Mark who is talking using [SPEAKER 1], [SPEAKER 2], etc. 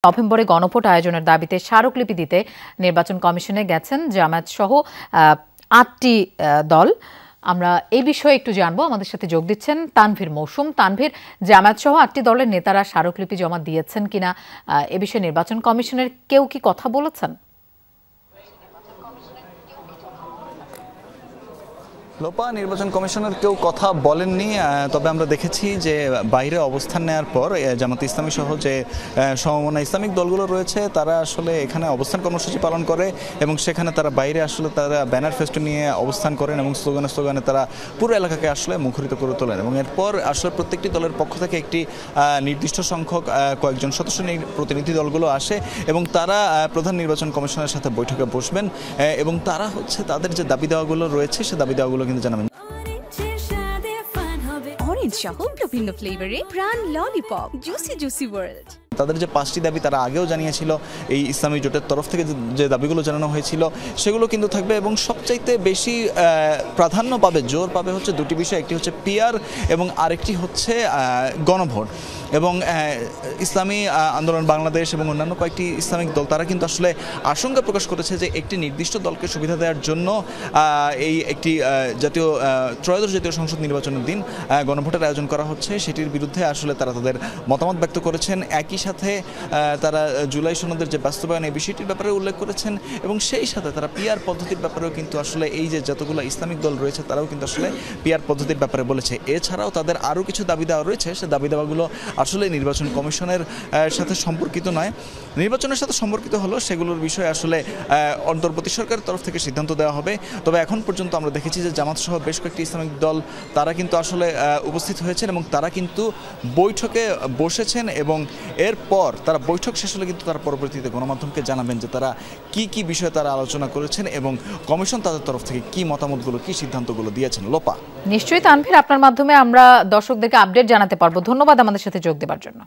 [SPEAKER 1] নভেম্বরে গণভোট আয়োজনের দাবিতে স্মারকলিপি দিতে নির্বাচন কমিশনে গেছেন জামায়াত সহ ৮টি দল। আমরা এই বিষয়ে একটু জানবো। আমাদের সাথে যোগ দিচ্ছেন তানভীর মৌসুম। তানভীর, জামায়াত সহ ৮টি দলের নেতারা স্মারকলিপি জমা দিয়েছেন কিনা এ বিষয়ে নির্বাচন কমিশনের কেউ কি কথা বলেছেন?
[SPEAKER 2] লোপা, নির্বাচন কমিশনের কেউ কথা বলেননি, তবে আমরা দেখেছি যে বাইরে অবস্থান নেওয়ার পর জামাত ইসলামী সহ যে সমমনা ইসলামিক দলগুলো রয়েছে তারা আসলে এখানে অবস্থান কর্মসূচি পালন করে এবং সেখানে তারা বাইরে আসলে তারা ব্যানার ফেস্টুন নিয়ে অবস্থান করেন এবং স্লোগানে তারা পুরো এলাকাকে আসলে মুখরিত করে তোলেন এবং এরপর আসলে প্রত্যেকটি দলের পক্ষ থেকে একটি নির্দিষ্ট সংখ্যক কয়েকজন সদস্য প্রতিনিধি দলগুলো আসে এবং তারা প্রধান নির্বাচন কমিশনের সাথে বৈঠকে বসবেন এবং তারা হচ্ছে তাদের যে দাবি দেওয়াগুলো রয়েছে সে দাবি দেওয়াগুলো কিন্তু জানাবেন।
[SPEAKER 3] অরেঞ্জ সহ বিভিন্ন ফ্লেভারে প্রাণ ললিপপ, জুসি জুসি ওয়ার্ল্ড।
[SPEAKER 2] তাদের যে 5টি দাবি তারা আগেও জানিয়েছিল, এই ইসলামী জোটের তরফ থেকে যে দাবিগুলো জানানো হয়েছিল সেগুলো কিন্তু থাকবে এবং সবচাইতে বেশি প্রাধান্য পাবে, জোর পাবে হচ্ছে দুটি বিষয়। একটি হচ্ছে পিআর এবং আরেকটি হচ্ছে গণভোট। এবং ইসলামী আন্দোলন বাংলাদেশ এবং অন্যান্য কয়েকটি ইসলামিক দল তারা কিন্তু আসলে আশঙ্কা প্রকাশ করেছে যে একটি নির্দিষ্ট দলকে সুবিধা দেওয়ার জন্য এই একটি ত্রয়োদশ জাতীয় সংসদ নির্বাচনের দিন গণভোটের আয়োজন করা হচ্ছে, সেটির বিরুদ্ধে আসলে তারা তাদের মতামত ব্যক্ত করেছেন। একই সাথে তারা জুলাই সনদের যে বাস্তবায়ন এই বিষয়টির ব্যাপারে উল্লেখ করেছেন এবং সেই সাথে তারা পিআর পদ্ধতির ব্যাপারেও কিন্তু আসলে এই যে যতগুলো ইসলামিক দল রয়েছে তারাও কিন্তু আসলে পিআর পদ্ধতির ব্যাপারে বলেছে। এছাড়াও তাদের আরও কিছু দাবি দেওয়া রয়েছে, সে দাবি দেওয়াগুলো আসলে নির্বাচন কমিশনের সাথে সম্পর্কিত নয়, নির্বাচনের সাথে সম্পর্কিত হলো সেগুলোর বিষয়ে আসলে অন্তর্বর্তী সরকারের তরফ থেকে সিদ্ধান্ত দেওয়া হবে। তবে এখন পর্যন্ত আমরা দেখেছি যে জামাত সহ বেশ কয়েকটি ইসলামিক দল তারা কিন্তু আসলে উপস্থিত হয়েছেন এবং তারা কিন্তু বৈঠকে বসেছেন এবং এরপর তারা বৈঠক শেষ হলে কিন্তু তারা পরবর্তীতে গণমাধ্যমকে জানাবেন যে তারা কি বিষয়ে তারা আলোচনা করেছেন এবং কমিশন তাদের তরফ থেকে কি মতামতগুলো কি সিদ্ধান্তগুলো দিয়েছেন। লোপা,
[SPEAKER 1] নিশ্চয়ই তানভীর, আপনার মাধ্যমে আমরা দর্শকদেরকে আপডেট জানাতে পারবো। ধন্যবাদ আমাদের সাথে যোগ দেওয়ার জন্য।